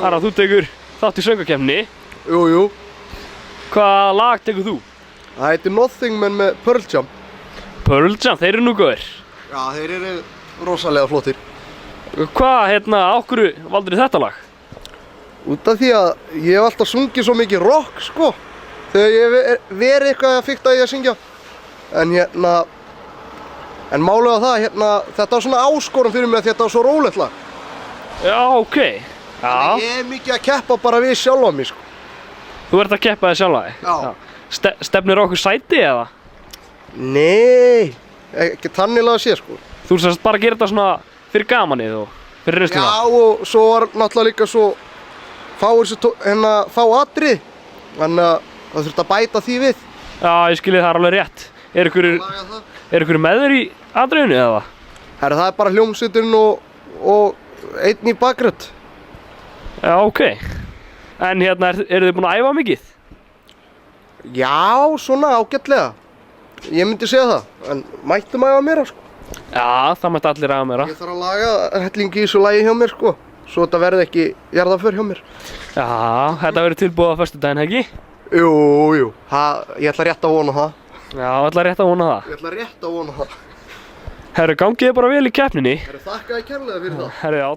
Harra, þú tekur þátt í söngvakeppninni. Jú. Hvaða lag tekur þú? Það heitir Nothing Men með Pearl Jam. Pearl Jam, þeir eru nú góðir. Já, þeir eru rosalega flottir. Hvað, á hverju valdirðu þetta lag? Út af því að ég hef alltaf sungið svo mikið rock, sko. Þegar ég hef verið eitthvað að fikta í að syngja. En málið á það, þetta var svona áskorun fyrir mig að þetta var svo rólegt lag. Já, ok. Já. Þannig ég er mikið að keppa bara við sjálfa mig, sko. Þú ert að keppa þig sjálfa þig? Já. Stefnir á okkur sæti eða? Nei, ekki tannilega að sé, sko. Þú ert bara að gera þetta svona fyrir gamanið og fyrir reynsluna? Já, og svo var náttúrulega líka svo fá atrið. Þannig að það þurfti að bæta því við. Já, ég skilji, það er alveg rétt. Er ykkur með þér í atriðinu eða? Það er bara hljómsveiturinn og einn í bakgrönd. Já, ok. En eru þið búin að æfa mikið? Já, svona ágætlega. Ég myndi segja það, en mættum æfa meira, sko. Já, það mætti allir æfa meira. Ég þarf að laga hellingi í þessu lagi hjá mér, sko. Svo þetta verði ekki jarðarför hjá mér. Já, þetta verður tilbúið á föstudaginn, ekki? Jú. Ég ætla rétt að vona það. Já, ég ætla rétt að vona það. Ég ætla rétt að vona það. Herru, gangið þið bara vel í keppninni. Þakka þér kærlega fyrir það. Herru, já.